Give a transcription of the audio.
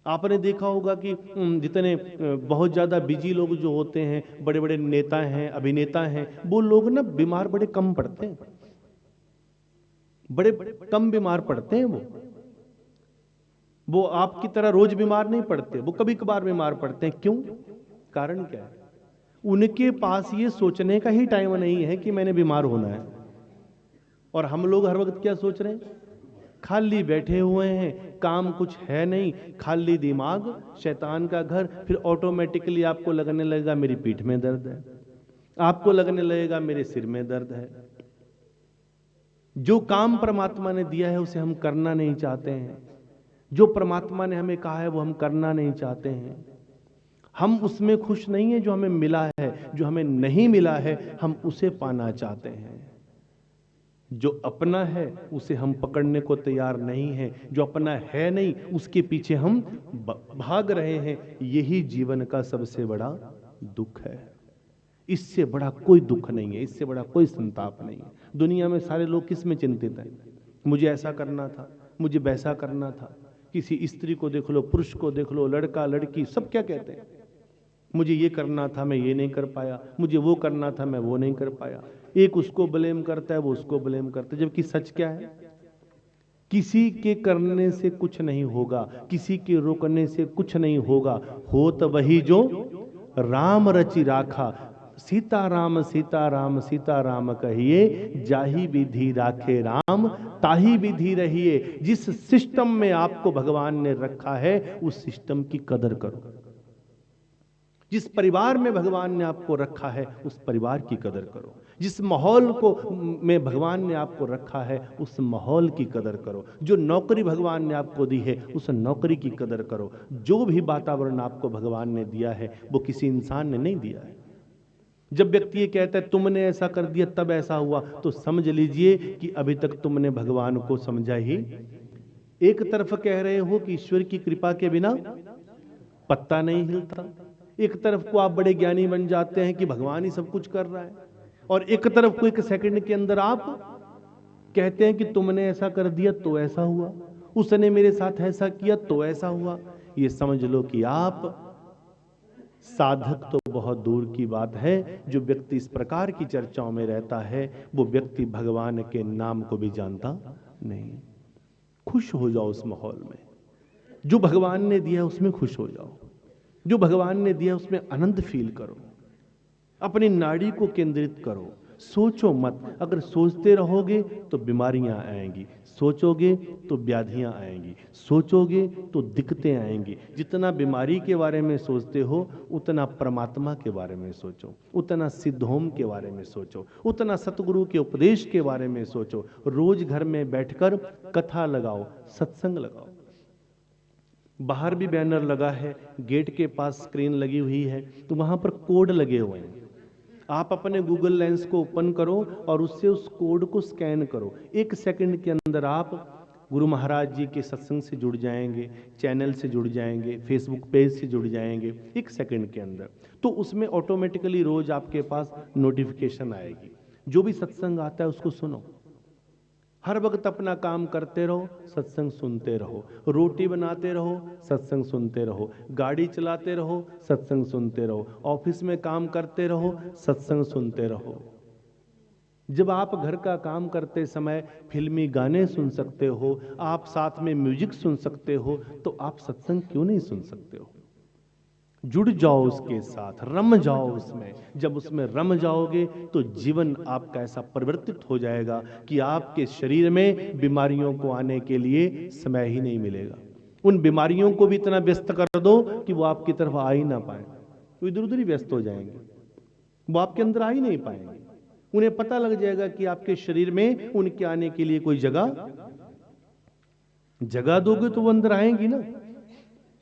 आपने देखा होगा कि जितने बहुत ज्यादा बिजी लोग जो होते हैं, बड़े बड़े नेता हैं, अभिनेता हैं, वो लोग ना बीमार बड़े कम पड़ते हैं, बड़े कम बीमार पड़ते हैं। वो आपकी तरह रोज बीमार नहीं पड़ते, वो कभी कभार बीमार पड़ते हैं। क्यों? कारण क्या है? उनके पास ये सोचने का ही टाइम नहीं है कि मैंने बीमार होना है। और हम लोग हर वक्त क्या सोच रहे हैं? खाली बैठे हुए हैं, काम कुछ है नहीं, खाली दिमाग, शैतान का घर। फिर ऑटोमेटिकली आपको लगने लगेगा मेरी पीठ में दर्द है, आपको लगने लगेगा मेरे सिर में दर्द है। जो काम परमात्मा ने दिया है उसे हम करना नहीं चाहते हैं, जो परमात्मा ने हमें कहा है वो हम करना नहीं चाहते हैं। हम उसमें खुश नहीं है जो हमें मिला है, जो हमें नहीं मिला है हम उसे पाना चाहते हैं। जो अपना है उसे हम पकड़ने को तैयार नहीं है, जो अपना है नहीं उसके पीछे हम भाग रहे हैं। यही जीवन का सबसे बड़ा दुख है। इससे बड़ा कोई दुख नहीं है, इससे बड़ा कोई संताप नहीं है। दुनिया में सारे लोग किस में चिंतित हैं? मुझे ऐसा करना था, मुझे वैसा करना था। किसी स्त्री को देख लो, पुरुष को देख लो, लड़का लड़की, सब क्या कहते हैं? मुझे ये करना था, मैं ये नहीं कर पाया, मुझे वो करना था, मैं वो नहीं कर पाया। एक उसको ब्लेम करता है, वो उसको ब्लेम करता है। जबकि सच क्या है? किसी के करने से कुछ नहीं होगा, किसी के रोकने से कुछ नहीं होगा। हो तो वही जो राम रचि राखा। सीताराम सीताराम सीताराम कहिए, जाही विधि राखे राम ताही विधि रहिए। जिस सिस्टम में आपको भगवान ने रखा है उस सिस्टम की कदर करो। जिस परिवार में भगवान ने आपको रखा है उस परिवार की कदर करो। जिस माहौल को में भगवान ने आपको रखा है उस माहौल की कदर करो। जो नौकरी भगवान ने आपको दी है उस नौकरी की कदर करो। जो भी वातावरण आपको भगवान ने दिया है वो किसी इंसान ने नहीं दिया है। जब व्यक्ति ये कहता है तुमने ऐसा कर दिया तब ऐसा हुआ, तो समझ लीजिए कि अभी तक तुमने भगवान को समझा ही। एक तरफ कह रहे हो कि ईश्वर की कृपा के बिना पत्ता नहीं हिलता, एक तरफ को आप बड़े ज्ञानी बन जाते हैं कि भगवान ही सब कुछ कर रहा है, और एक तरफ को एक सेकंड के अंदर आप कहते हैं कि तुमने ऐसा कर दिया तो ऐसा हुआ, उसने मेरे साथ ऐसा किया तो ऐसा हुआ। ये समझ लो कि आप साधक तो बहुत दूर की बात है, जो व्यक्ति इस प्रकार की चर्चाओं में रहता है वो व्यक्ति भगवान के नाम को भी जानता नहीं। खुश हो जाओ उस माहौल में, जो भगवान ने दिया उसमें खुश हो जाओ, जो भगवान ने दिया उसमें आनंद फील करो। अपनी नाड़ी को केंद्रित करो, सोचो मत। अगर सोचते रहोगे तो बीमारियां आएंगी, सोचोगे तो व्याधियां आएंगी, सोचोगे तो दिक्कतें आएंगी। जितना बीमारी के बारे में सोचते हो उतना परमात्मा के बारे में सोचो, उतना सिद्धोम के बारे में सोचो, उतना सतगुरु के उपदेश के बारे में सोचो। रोज घर में बैठकर कथा लगाओ, सत्संग लगाओ। बाहर भी बैनर लगा है, गेट के पास स्क्रीन लगी हुई है, तो वहां पर कोड लगे हुए हैं। आप अपने गूगल लेंस को ओपन करो और उससे उस कोड को स्कैन करो। एक सेकंड के अंदर आप गुरु महाराज जी के सत्संग से जुड़ जाएंगे, चैनल से जुड़ जाएंगे, फेसबुक पेज से जुड़ जाएंगे एक सेकंड के अंदर। तो उसमें ऑटोमेटिकली रोज आपके पास नोटिफिकेशन आएगी। जो भी सत्संग आता है उसको सुनो। हर वक्त अपना काम करते रहो, सत्संग सुनते रहो। रोटी बनाते रहो, सत्संग सुनते रहो। गाड़ी चलाते रहो, सत्संग सुनते रहो। ऑफिस में काम करते रहो, सत्संग सुनते रहो। जब आप घर का काम करते समय फिल्मी गाने सुन सकते हो, आप साथ में म्यूजिक सुन सकते हो, तो आप सत्संग क्यों नहीं सुन सकते हो? जुड़ जाओ उसके साथ, रम जाओ उसमें। जब उसमें रम जाओगे तो जीवन आपका ऐसा परिवर्तित हो जाएगा कि आपके शरीर में बीमारियों को आने के लिए समय ही नहीं मिलेगा। उन बीमारियों को भी इतना व्यस्त कर दो कि वो आपकी तरफ आ ही ना पाए, वो इधर उधर ही व्यस्त हो जाएंगे, वो आपके अंदर आ ही नहीं पाएंगे। उन्हें पता लग जाएगा कि आपके शरीर में उनके आने के लिए कोई जगह दोगे तो वो अंदर आएंगी ना।